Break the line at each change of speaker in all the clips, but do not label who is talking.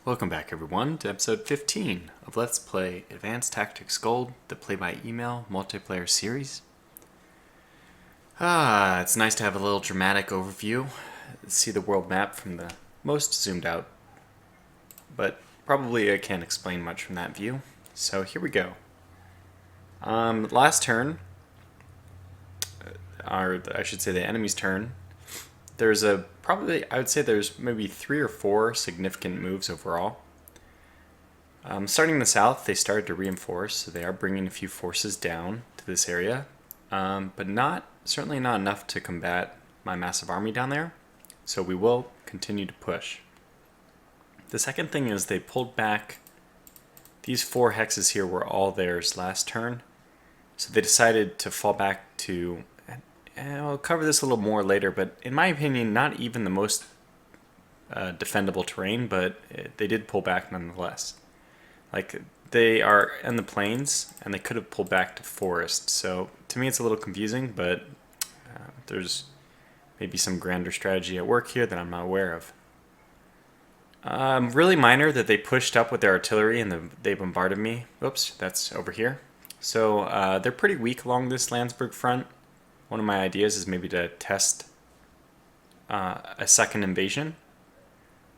Welcome back everyone to episode 15 of Let's Play Advanced Tactics Gold, the play-by-email multiplayer series. It's nice to have a little dramatic overview, see the world map from the most zoomed out, but probably I can't explain much from that view, so here we go. Last turn, or I should say the enemy's turn, there's I would say there's maybe 3 or 4 significant moves overall. Starting in the south, they started to reinforce, so they are bringing a few forces down to this area, but certainly not enough to combat my massive army down there, so we will continue to push. The second thing is they pulled back. These 4 hexes here were all theirs last turn, so they decided to fall back to, and I'll cover this a little more later, but in my opinion, not even the most defendable terrain, but they did pull back nonetheless. Like, they are in the plains, and they could have pulled back to forest, so to me it's a little confusing, but there's maybe some grander strategy at work here that I'm not aware of. Really minor that they pushed up with their artillery and they bombarded me. Oops, that's over here. So they're pretty weak along this Landsberg front. One of my ideas is maybe to test a second invasion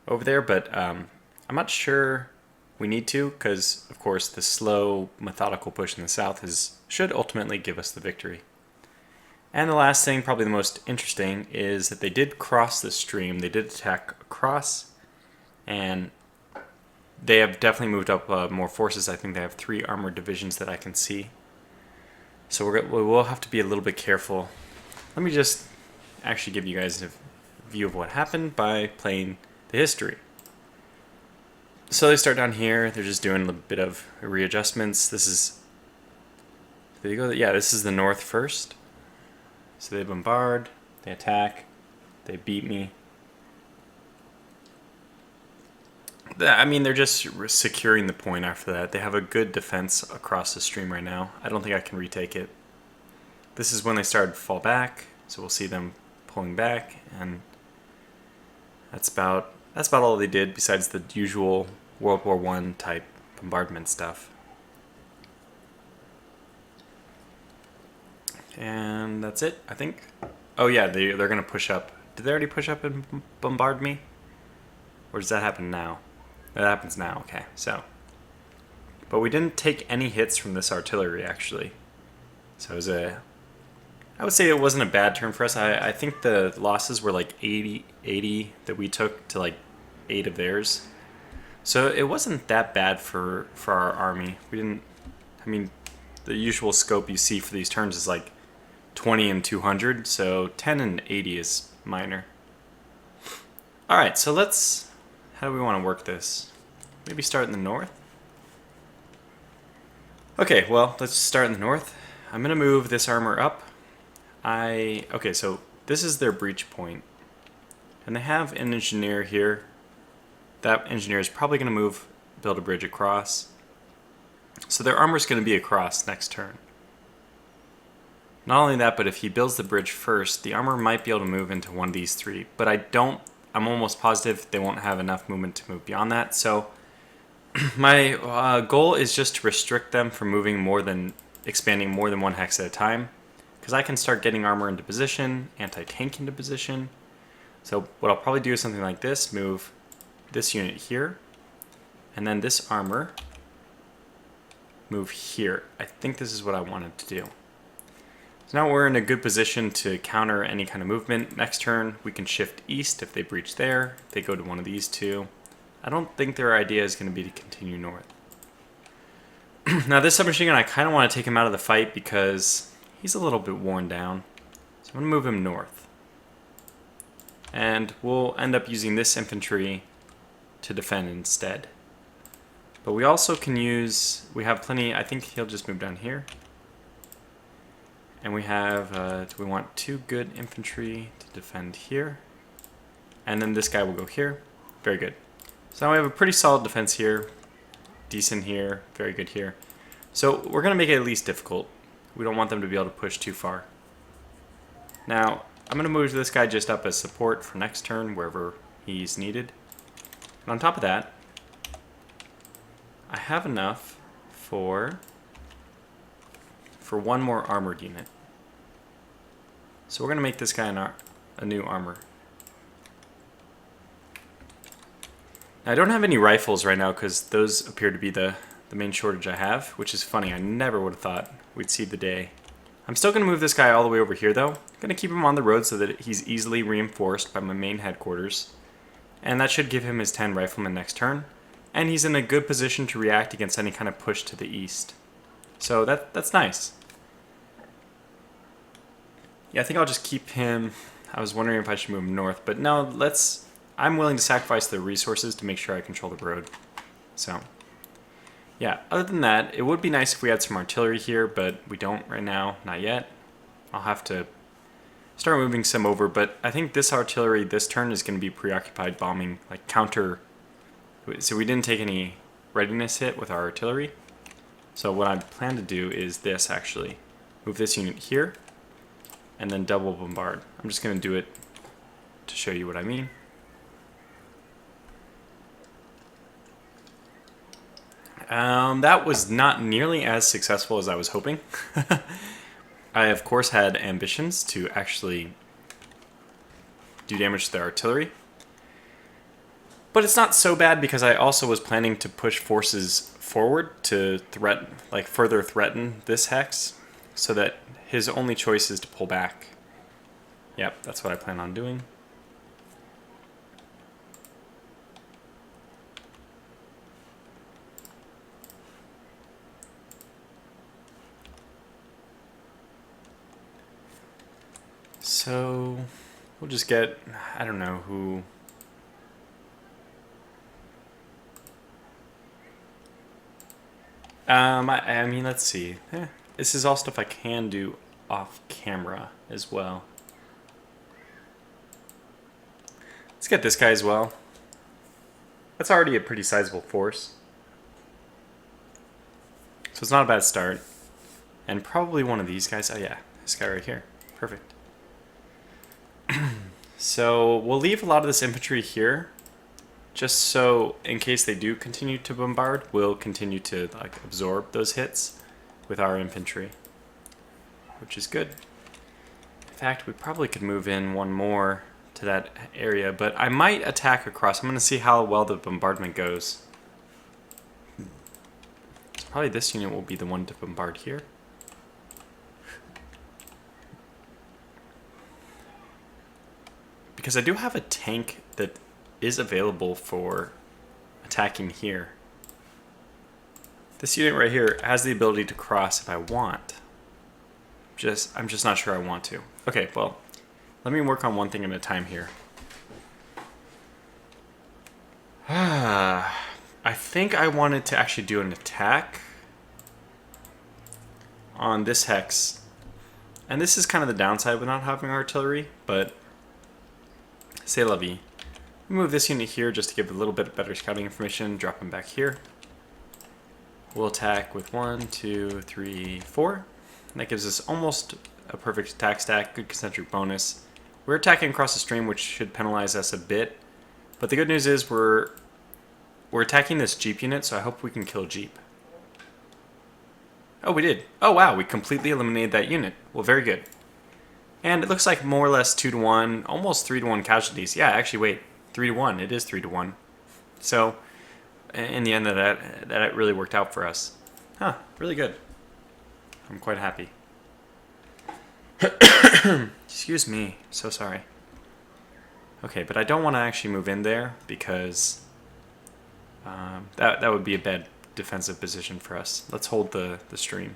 over there, but I'm not sure we need to, because of course the slow, methodical push in the south should ultimately give us the victory. And the last thing, probably the most interesting, is that they did cross the stream. They did attack across, and they have definitely moved up more forces. I think they have 3 armored divisions that I can see. So we will have to be a little bit careful. Let me just actually give you guys a view of what happened by playing the history. So they start down here. They're just doing a little bit of readjustments. This is the north first. So they bombard, they attack, they beat me. I mean, they're just securing the point after that. They have a good defense across the stream right now. I don't think I can retake it. This is when they started to fall back, so we'll see them pulling back, and that's about all they did besides the usual World War I type bombardment stuff. And that's it, I think. Oh yeah, they're going to push up. Did they already push up and bombard me? Or does that happen now? That happens now, okay. So, but we didn't take any hits from this artillery, actually. So I would say it wasn't a bad turn for us. I think the losses were like 80 that we took to like 8 of theirs. So it wasn't that bad for our army. The usual scope you see for these turns is like 20 and 200, so 10 and 80 is minor. Alright, so how do we want to work this? Maybe start in the north? Okay, well, let's start in the north. I'm going to move this armor up. Okay, so this is their breach point. And they have an engineer here. That engineer is probably going to build a bridge across. So their armor is going to be across next turn. Not only that, but if he builds the bridge first, the armor might be able to move into one of these 3. But I'm almost positive they won't have enough movement to move beyond that. So my goal is just to restrict them from expanding more than 1 hex at a time. Because I can start getting armor into position, anti-tank into position. So what I'll probably do is something like this, move this unit here, and then this armor move here. I think this is what I wanted to do. So now we're in a good position to counter any kind of movement. Next turn, we can shift east if they breach there. If they go to one of these 2. I don't think their idea is going to be to continue north. Now this submachine gun, I kind of want to take him out of the fight because he's a little bit worn down. So I'm going to move him north. And we'll end up using this infantry to defend instead. But we also can we have plenty, I think he'll just move down here. And we have, we want 2 good infantry to defend here. And then this guy will go here. Very good. So now we have a pretty solid defense here. Decent here, very good here. So we're going to make it at least difficult. We don't want them to be able to push too far. Now, I'm going to move this guy just up as support for next turn, wherever he's needed. And on top of that, I have enough for one more armored unit. So we're going to make this guy a new armor. Now, I don't have any rifles right now because those appear to be the main shortage I have, which is funny. I never would have thought we'd see the day. I'm still going to move this guy all the way over here, though. I'm going to keep him on the road so that he's easily reinforced by my main headquarters. And that should give him his 10 riflemen next turn. And he's in a good position to react against any kind of push to the east. So that's nice. Yeah, I think I'll just keep him. I was wondering if I should move him north, but no, I'm willing to sacrifice the resources to make sure I control the road. So, yeah, other than that, it would be nice if we had some artillery here, but we don't right now, not yet. I'll have to start moving some over, but I think this artillery this turn is going to be preoccupied bombing, like counter. So we didn't take any readiness hit with our artillery. So what I plan to do is this, actually. Move this unit here, and then double bombard. I'm just going to do it to show you what I mean. That was not nearly as successful as I was hoping. I, of course, had ambitions to actually do damage to the artillery. But it's not so bad because I also was planning to push forces forward to further threaten this hex, so that his only choice is to pull back. Yep, that's what I plan on doing. So we'll just get, I don't know who. I mean, let's see. This is all stuff I can do off camera as well. Let's get this guy as well. That's already a pretty sizable force. So it's not a bad start. And probably one of these guys. Oh yeah, this guy right here. Perfect. So we'll leave a lot of this infantry here, just so in case they do continue to bombard, we'll continue to absorb those hits with our infantry, which is good. In fact, we probably could move in one more to that area, but I might attack across. I'm going to see how well the bombardment goes. So probably this unit will be the one to bombard here. Because I do have a tank that is available for attacking here. This unit right here has the ability to cross if I want. I'm just not sure I want to. Okay, well, let me work on one thing at a time here. I think I wanted to actually do an attack on this hex. And this is kind of the downside with not having artillery, but c'est la vie. Move this unit here just to give a little bit better scouting information. Drop him back here. We'll attack with 1, 2, 3, 4. And that gives us almost a perfect attack stack. Good concentric bonus. We're attacking across the stream, which should penalize us a bit. But the good news is we're attacking this Jeep unit, so I hope we can kill Jeep. Oh, we did. Oh, wow. We completely eliminated that unit. Well, very good. And it looks like more or less 2-to-1, almost 3-to-1 casualties. Yeah, actually, wait. 3-to-1. It is 3-to-1. So, in the end, that really worked out for us. Huh, really good. I'm quite happy. Excuse me. So sorry. Okay, but I don't want to actually move in there because that would be a bad defensive position for us. Let's hold the stream.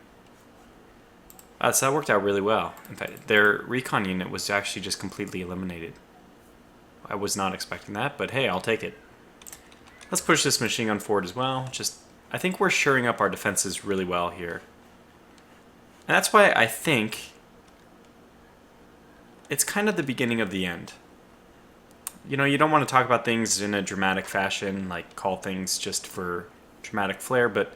So that worked out really well. In fact, their recon unit was actually just completely eliminated. I was not expecting that, but hey, I'll take it. Let's push this machine gun forward as well. I think we're shoring up our defenses really well here. And that's why I think it's kind of the beginning of the end. You know, you don't want to talk about things in a dramatic fashion, like call things just for dramatic flair, but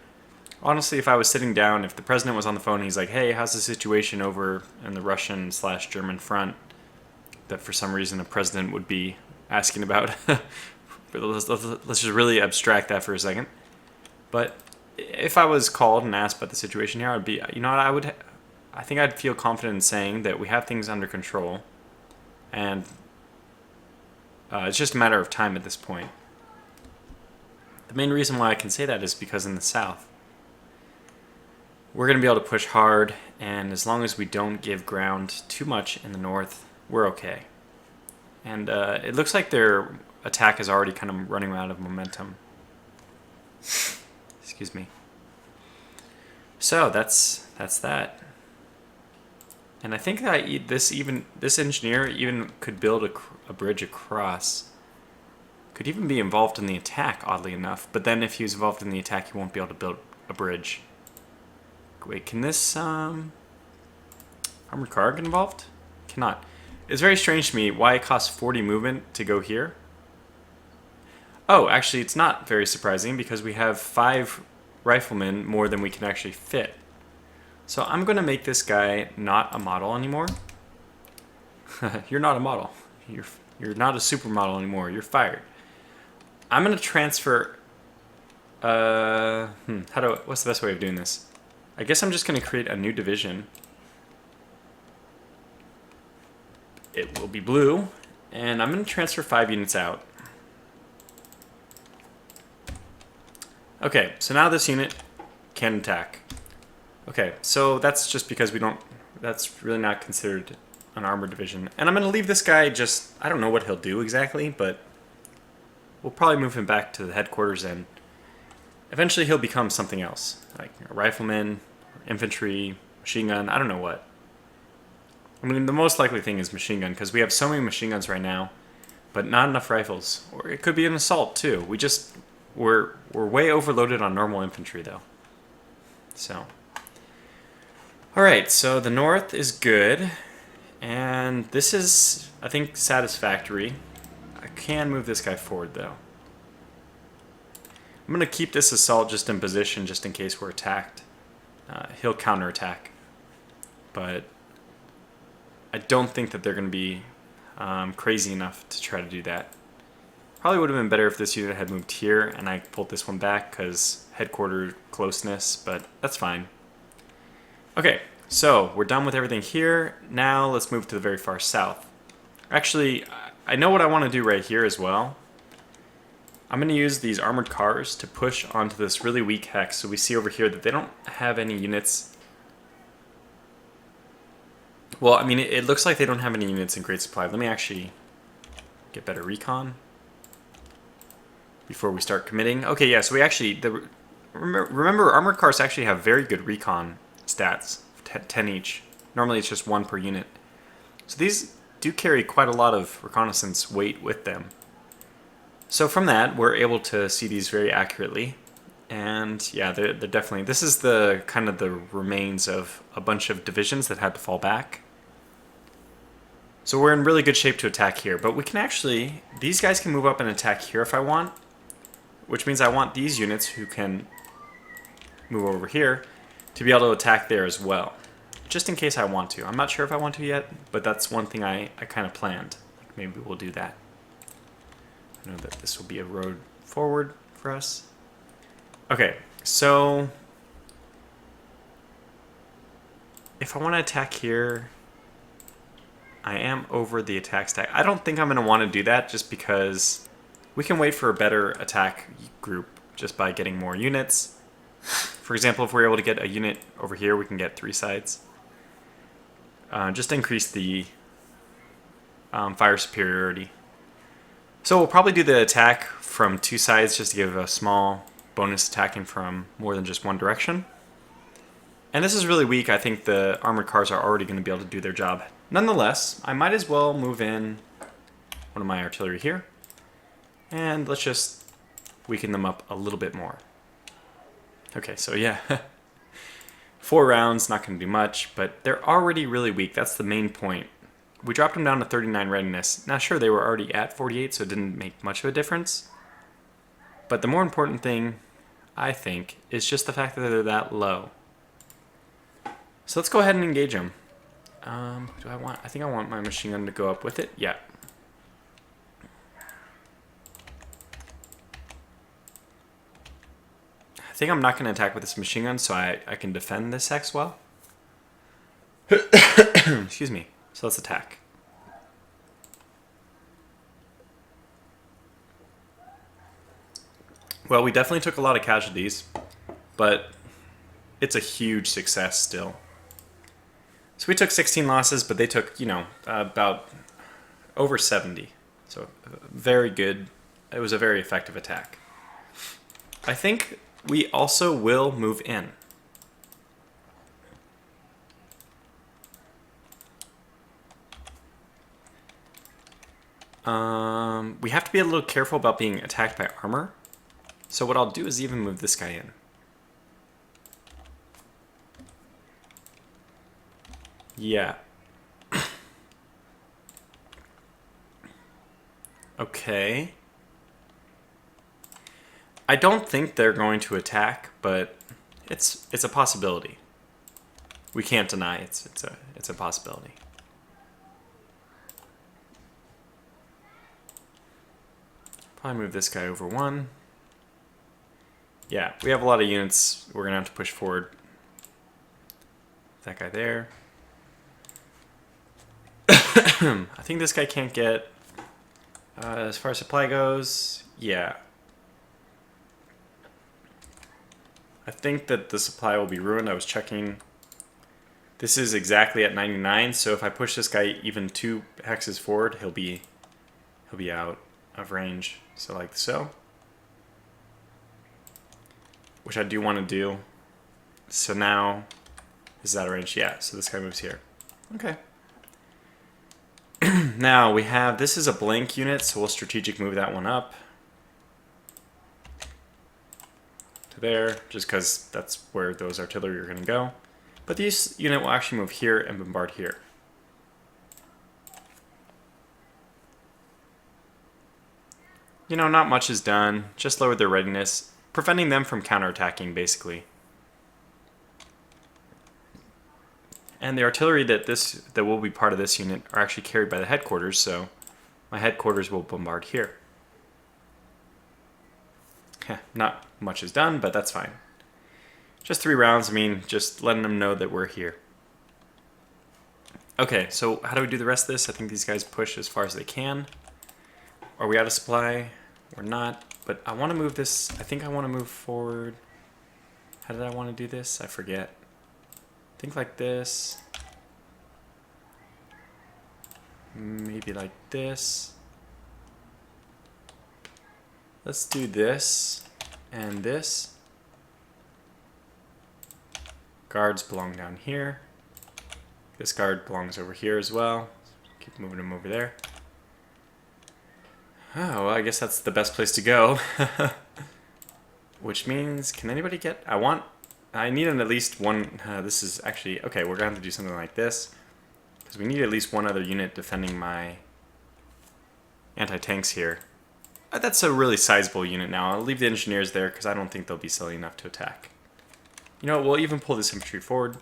honestly, if I was sitting down, if the president was on the phone and he's like, hey, how's the situation over in the Russian/German front, that for some reason the president would be asking about. Let's just really abstract that for a second. But if I was called and asked about the situation here, I'd be, you know what, I think I'd feel confident in saying that we have things under control, and it's just a matter of time at this point. The main reason why I can say that is because in the south, we're going to be able to push hard, and as long as we don't give ground too much in the north, we're okay. And it looks like their attack is already kind of running out of momentum. Excuse me. So that's that. And I think that this engineer even could build a bridge across. Could even be involved in the attack, oddly enough. But then if he was involved in the attack, he won't be able to build a bridge. Wait, can this armored car get involved? Cannot. It's very strange to me why it costs 40 movement to go here. Oh, actually, it's not very surprising because we have 5 riflemen more than we can actually fit. So I'm going to make this guy not a model anymore. You're not a model. You're not a supermodel anymore. You're fired. I'm going to transfer... what's the best way of doing this? I guess I'm just going to create a new division. It will be blue, and I'm going to transfer 5 units out. Okay, so now this unit can attack. Okay, so that's just because that's really not considered an armored division. And I'm going to leave this guy just, I don't know what he'll do exactly, but we'll probably move him back to the headquarters, and eventually he'll become something else, like a rifleman, infantry, machine gun, I don't know what. I mean, the most likely thing is machine gun, because we have so many machine guns right now, but not enough rifles. Or it could be an assault, too. We're way overloaded on normal infantry, though. So. Alright, so the north is good, and this is, I think, satisfactory. I can move this guy forward, though. I'm going to keep this assault just in position, just in case we're attacked. He'll counterattack, but I don't think that they're going to be crazy enough to try to do that. Probably would have been better if this unit had moved here and I pulled this one back because headquarter closeness, but that's fine. Okay, so we're done with everything here. Now let's move to the very far south. Actually, I know what I want to do right here as well. I'm going to use these armored cars to push onto this really weak hex. So we see over here that they don't have any units. Well, I mean, it looks like they don't have any units in great supply. Let me actually get better recon before we start committing. Okay, yeah, so we actually... remember, armored cars actually have very good recon stats, 10 each. Normally it's just 1 per unit. So these do carry quite a lot of reconnaissance weight with them. So from that, we're able to see these very accurately. And yeah, they're definitely... This is the kind of the remains of a bunch of divisions that had to fall back. So we're in really good shape to attack here. But we can actually... These guys can move up and attack here if I want. Which means I want these units who can move over here to be able to attack there as well. Just in case I want to. I'm not sure if I want to yet, but that's one thing I kind of planned. Maybe we'll do that. I know that this will be a road forward for us. Okay, so if I want to attack here, I am over the attack stack. I don't think I'm going to want to do that just because we can wait for a better attack group just by getting more units. For example, if we're able to get a unit over here, we can get 3 sides. Just increase the fire superiority. So we'll probably do the attack from 2 sides just to give a small bonus attacking from more than just one direction. And this is really weak. I think the armored cars are already going to be able to do their job. Nonetheless, I might as well move in one of my artillery here. And let's just weaken them up a little bit more. Okay, so yeah. 4 rounds, not going to do much, but they're already really weak. That's the main point. We dropped them down to 39 readiness. Now sure, they were already at 48, so it didn't make much of a difference. But the more important thing, I think, is just the fact that they're that low. So let's go ahead and engage them. I think I want my machine gun to go up with it. Yeah. think I'm not going to attack with this machine gun, so I can defend this hex well. Excuse me. So let's attack. Well, we definitely took a lot of casualties, but it's a huge success still. So we took 16 losses, but they took, you know, about over 70. So very good. It was a very effective attack. I think we also will move in. We have to be a little careful about being attacked by armor. So what I'll do is even move this guy in. Yeah. Okay. I don't think they're going to attack, but it's a possibility. We can't deny it's a possibility. Probably move this guy over one. Yeah, we have a lot of units we're gonna have to push forward. That guy there. I think this guy can't get, as far as supply goes, yeah. I think that the supply will be ruined. I was checking. This is exactly at 99, so if I push this guy even 2 hexes forward, he'll be out of range. So like so. Which I do want to do. So now, is that a range? Yeah, so this guy moves here. Okay. Now we have, this is a blank unit, so we'll strategic move that one up to there, just because that's where those artillery are going to go. But this unit will actually move here and bombard here. You know, not much is done, just lowered their readiness, preventing them from counterattacking, basically. And the artillery that will be part of this unit are actually carried by the headquarters, so my headquarters will bombard here. Not much is done, but that's fine. Just 3 rounds, I mean, just letting them know that we're here. Okay, so how do we do the rest of this? I think these guys push as far as they can. Are we out of supply? We're not, but I want to move this. I think I want to move forward. How did I want to do this? I forget. Think like this. Maybe like this. Let's do this and this. Guards belong down here. This guard belongs over here as well. Keep moving him over there. Oh, well, I guess that's the best place to go. Which means, can anybody get... I need at least one... this is actually... Okay, we're going to have to do something like this. Because we need at least one other unit defending my anti-tanks here. That's a really sizable unit now. I'll leave the engineers there because I don't think they'll be silly enough to attack. You know what, we'll even pull this infantry forward.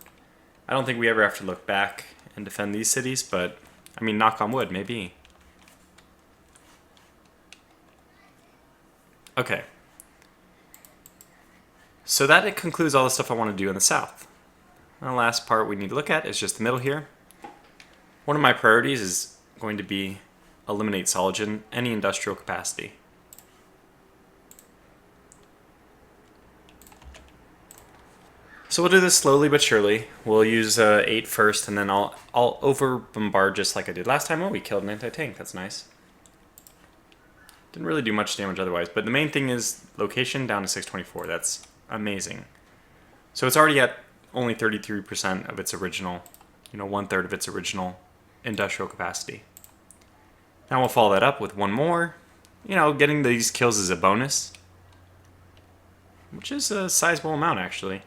I don't think we ever have to look back and defend these cities, but, I mean, knock on wood, maybe. Okay. So that concludes all the stuff I want to do in the south. And the last part we need to look at is just the middle here. One of my priorities is going to be eliminate Soligen, any industrial capacity. So we'll do this slowly but surely. We'll use 8 first, and then I'll over bombard just like I did last time. Oh, we killed an anti-tank. That's nice. Didn't really do much damage otherwise, but the main thing is location down to 624. That's amazing. So it's already at only 33% of its original, you know, 1/3 of its original industrial capacity. Now we'll follow that up with one more. You know, getting these kills is a bonus, which is a sizable amount actually.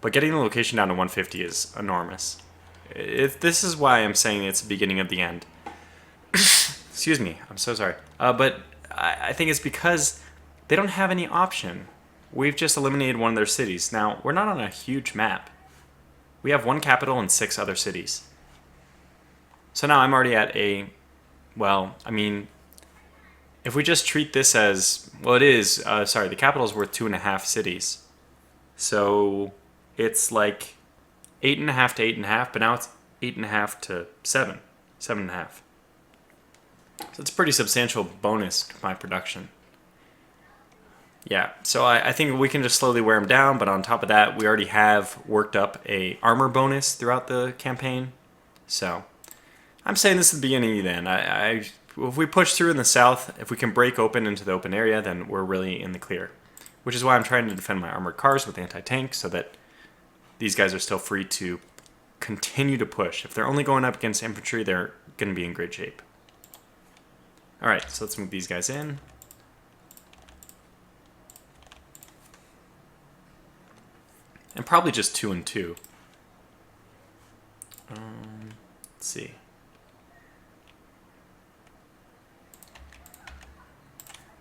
But getting the location down to 150 is enormous. This is why I'm saying it's the beginning of the end. Excuse me, I'm so sorry. But I think it's because they don't have any option. We've just eliminated one of their cities. Now, we're not on a huge map. We have 1 capital and 6 other cities. So now I'm already at a... Well, I mean, if we just treat this as... Well, it is... sorry, the capital is worth 2.5 cities. So it's like 8.5 to 8.5, but now it's 8.5 to 7, 7.5. So it's a pretty substantial bonus to my production. Yeah, so I think we can just slowly wear them down, but on top of that, we already have worked up a armor bonus throughout the campaign. So I'm saying this is the beginning then. If we push through in the south, if we can break open into the open area, then we're really in the clear. Which is why I'm trying to defend my armored cars with anti-tank, so that these guys are still free to continue to push. If they're only going up against infantry, they're going to be in great shape. Alright, so let's move these guys in. And probably just 2 and 2. Let's see.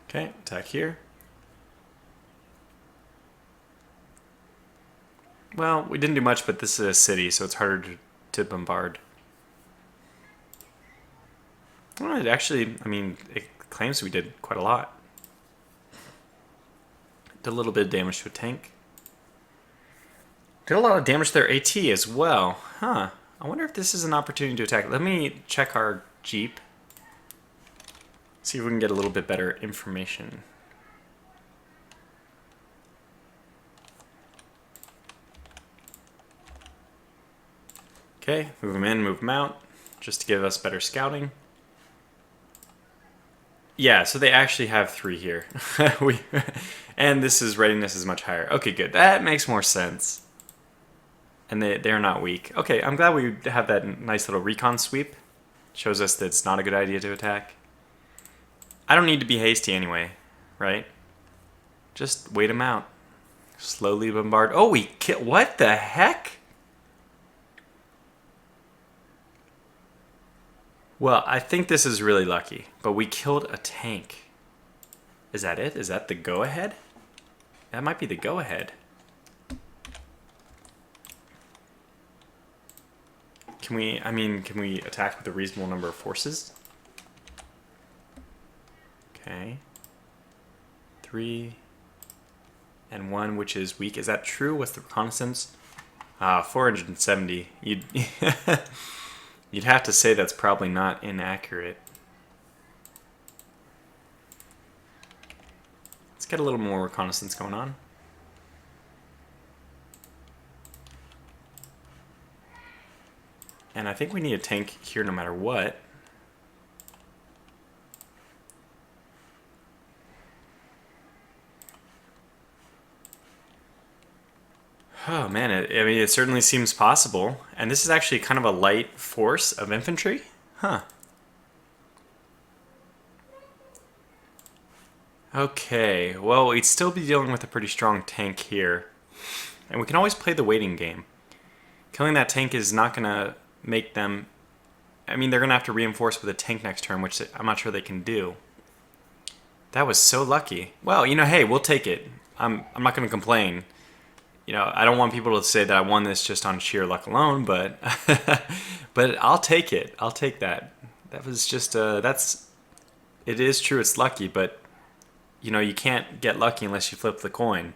Okay, attack here. Well, we didn't do much, but this is a city, so it's harder to bombard. Well, it actually, I mean, it claims we did quite a lot. Did a little bit of damage to a tank. Did a lot of damage to their AT as well. Huh. I wonder if this is an opportunity to attack. Let me check our Jeep. See if we can get a little bit better information. Okay, move them in, move them out, just to give us better scouting. Yeah, so they actually have 3 here. And this is readiness is much higher. Okay, good. That makes more sense. And they're not weak. Okay, I'm glad we have that nice little recon sweep. Shows us that it's not a good idea to attack. I don't need to be hasty anyway, right? Just wait them out. Slowly bombard. Oh, we kill. What the heck? Well, I think this is really lucky, but we killed a tank. Is that it? Is that the go-ahead? That might be the go-ahead. Can we attack with a reasonable number of forces? Okay. 3 and 1, which is weak. Is that true? What's the reconnaissance? 470. You'd have to say that's probably not inaccurate. Let's get a little more reconnaissance going on. And I think we need a tank here no matter what. Oh man, I mean, it certainly seems possible. And this is actually kind of a light force of infantry? Huh. Okay, well, we'd still be dealing with a pretty strong tank here. And we can always play the waiting game. Killing that tank is not going to make them... I mean, they're going to have to reinforce with a tank next turn, which I'm not sure they can do. That was so lucky. Well, you know, hey, we'll take it. I'm not going to complain. You know, I don't want people to say that I won this just on sheer luck alone, but but I'll take it. I'll take that. That was just it is true it's lucky, but you know, you can't get lucky unless you flip the coin.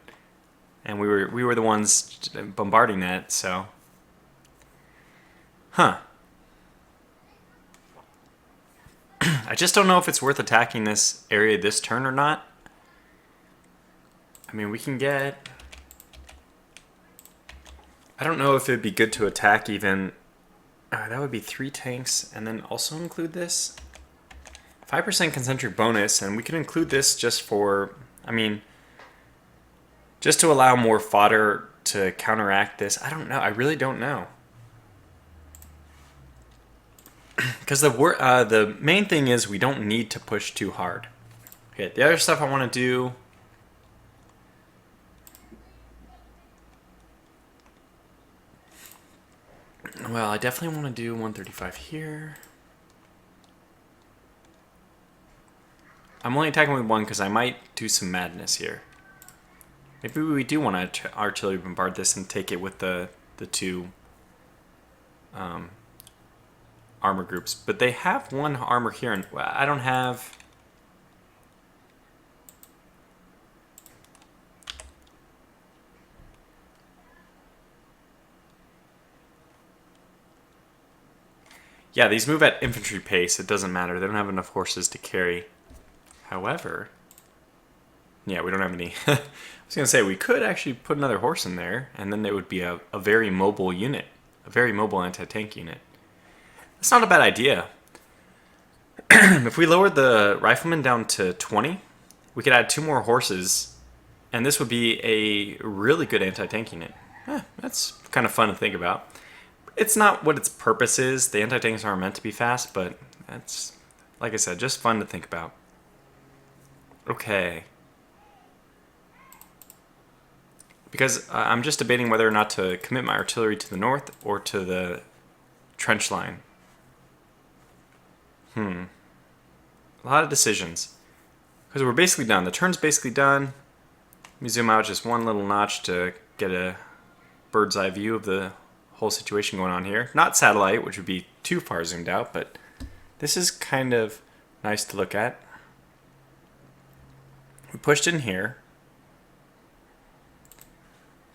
And we were the ones bombarding that, so huh. I just don't know if it's worth attacking this area this turn or not. I mean, we can get... I don't know if it'd be good to attack even... that would be 3 tanks, and then also include this. 5% concentric bonus, and we can include this just for... I mean, just to allow more fodder to counteract this. I don't know. I really don't know. Because the main thing is we don't need to push too hard. Okay, the other stuff I want to do... Well, I definitely want to do 135 here. I'm only attacking with 1 because I might do some madness here. Maybe we do want to artillery bombard this and take it with the 2 armor groups. But they have 1 armor here, and I don't have... Yeah, these move at infantry pace. It doesn't matter. They don't have enough horses to carry. However, yeah, we don't have any. I was going to say, we could actually put another horse in there, and then it would be a very mobile unit. A very mobile anti-tank unit. That's not a bad idea. If we lowered the riflemen down to 20, we could add 2 more horses, and this would be a really good anti-tank unit. That's kind of fun to think about. It's not what its purpose is. The anti-tanks aren't meant to be fast, but that's, like I said, just fun to think about. Okay. Because I'm just debating whether or not to commit my artillery to the north or to the trench line. A lot of decisions. Because we're basically done. The turn's basically done. Let me zoom out just one little notch to get a bird's eye view of the whole situation going on here. Not satellite, which would be too far zoomed out, but this is kind of nice to look at. We pushed in here.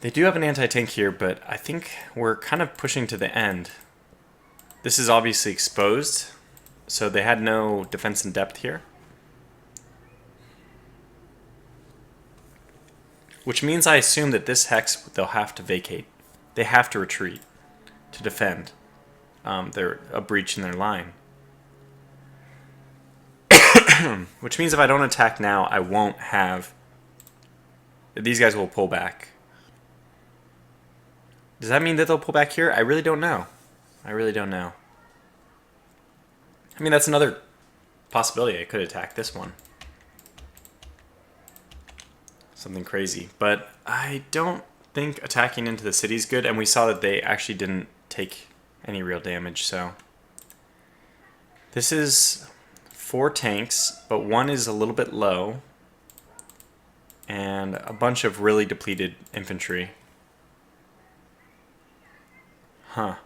They do have an anti-tank here, but I think we're kind of pushing to the end. This is obviously exposed, so they had no defense in depth here. Which means I assume that this hex they'll have to vacate. They have to retreat to defend a breach in their line. Which means if I don't attack now, I won't have... These guys will pull back. Does that mean that they'll pull back here? I really don't know. I really don't know. I mean, that's another possibility. I could attack this one. Something crazy. But I don't think attacking into the city is good, and we saw that they actually didn't take any real damage, so... This is 4 tanks, but one is a little bit low, and a bunch of really depleted infantry. I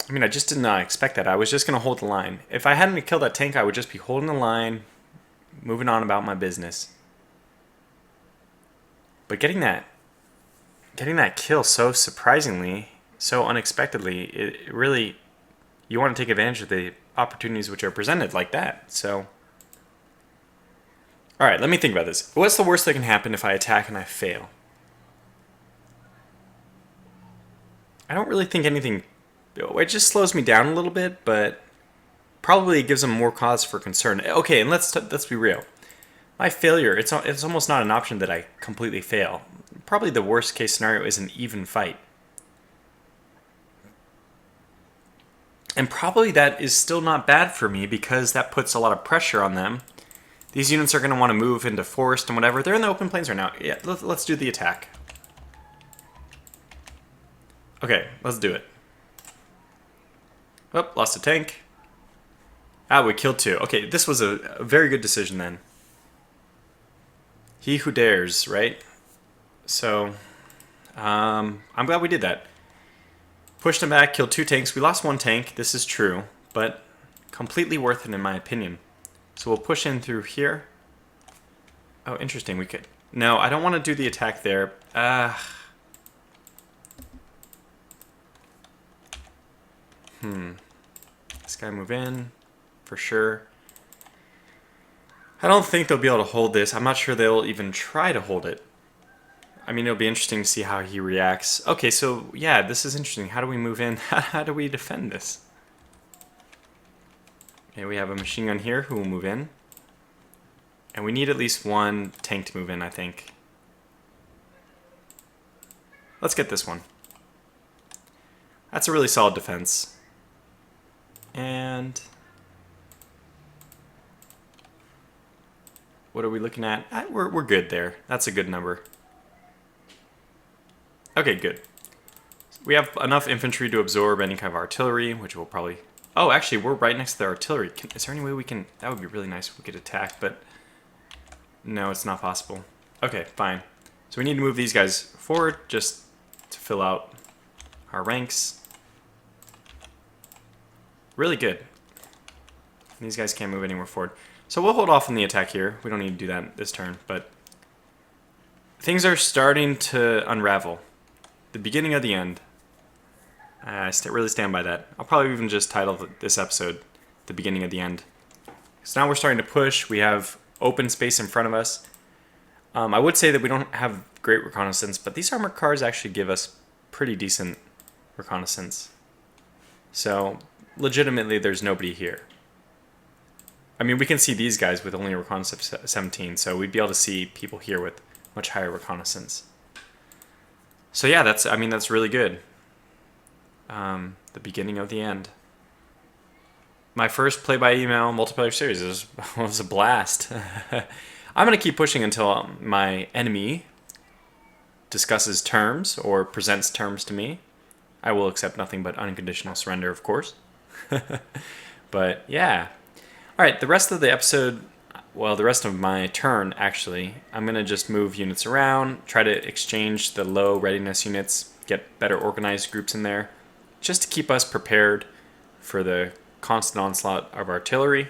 mean, I just did not expect that. I was just going to hold the line. If I hadn't killed that tank, I would just be holding the line, moving on about my business. But getting that kill so surprisingly, so unexpectedly, it really, you want to take advantage of the opportunities which are presented like that. So, all right, let me think about this. What's the worst that can happen if I attack and I fail? I don't really think anything. It just slows me down a little bit, but probably gives them more cause for concern. Okay, and let's be real. My failure, it's almost not an option that I completely fail. Probably the worst case scenario is an even fight. And probably that is still not bad for me because that puts a lot of pressure on them. These units are going to want to move into forest and whatever. They're in the open plains right now. Yeah, let's do the attack. Okay, let's do it. Oh, lost a tank. Ah, we killed 2. Okay, this was a very good decision then. He who dares, right? So, I'm glad we did that. Pushed him back, killed 2 tanks. We lost 1 tank, this is true, but completely worth it in my opinion. So we'll push in through here. Oh, interesting, we could... No, I don't want to do the attack there. This guy move in, for sure. I don't think they'll be able to hold this. I'm not sure they'll even try to hold it. I mean, it'll be interesting to see how he reacts. Okay, so, yeah, this is interesting. How do we move in? How do we defend this? Okay, we have a machine gun here who will move in. And we need at least 1 tank to move in, I think. Let's get this one. That's a really solid defense. And what are we looking at? We're good there. That's a good number. Okay, good. We have enough infantry to absorb any kind of artillery, which will probably... Oh, actually, we're right next to the artillery. Is there any way we can... That would be really nice if we could attack, but... No, it's not possible. Okay, fine. So we need to move these guys forward just to fill out our ranks. Really good. These guys can't move anywhere forward. So we'll hold off on the attack here. We don't need to do that this turn, but things are starting to unravel. The beginning of the end. I really stand by that. I'll probably even just title this episode "The Beginning of the End." So now we're starting to push. We have open space in front of us. I would say that we don't have great reconnaissance, but these armored cars actually give us pretty decent reconnaissance. So legitimately, there's nobody here. I mean, we can see these guys with only a reconnaissance of 17, so we'd be able to see people here with much higher reconnaissance. So yeah, that's really good. The beginning of the end. My first play-by-email multiplayer series was a blast. I'm going to keep pushing until my enemy discusses terms or presents terms to me. I will accept nothing but unconditional surrender, of course. But yeah. Alright, the rest of the episode, well, the rest of my turn, actually, I'm going to just move units around, try to exchange the low readiness units, get better organized groups in there, just to keep us prepared for the constant onslaught of artillery.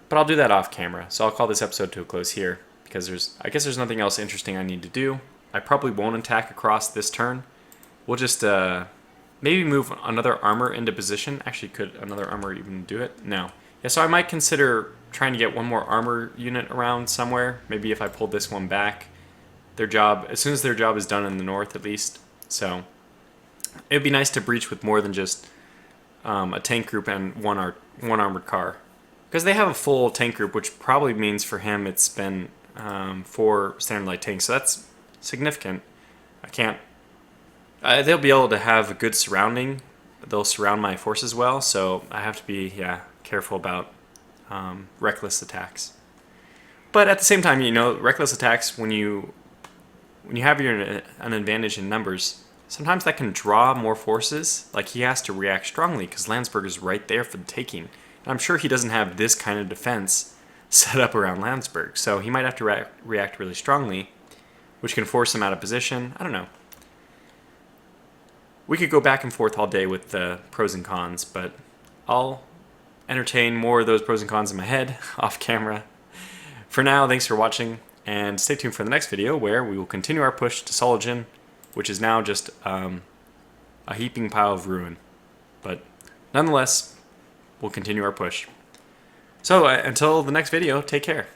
But I'll do that off camera, so I'll call this episode to a close here, because I guess there's nothing else interesting I need to do. I probably won't attack across this turn. We'll just maybe move another armor into position. Actually, could another armor even do it? No. Yeah, so I might consider trying to get one more armor unit around somewhere. Maybe if I pulled this one back. As soon as their job is done in the north at least. So it would be nice to breach with more than just a tank group and one armored car. Because they have a full tank group, which probably means for him it's been 4 standard light tanks. So that's significant. They'll be able to have a good surrounding. They'll surround my forces well, so I have to be careful about reckless attacks. But at the same time, reckless attacks, when you have an advantage in numbers, sometimes that can draw more forces. Like, he has to react strongly because Landsberg is right there for the taking. And I'm sure he doesn't have this kind of defense set up around Landsberg, so he might have to react really strongly, which can force him out of position. I don't know. We could go back and forth all day with the pros and cons, but I'll entertain more of those pros and cons in my head off camera. For now, thanks for watching, and stay tuned for the next video where we will continue our push to Soligen, which is now just a heaping pile of ruin. But nonetheless, we'll continue our push. So until the next video, take care.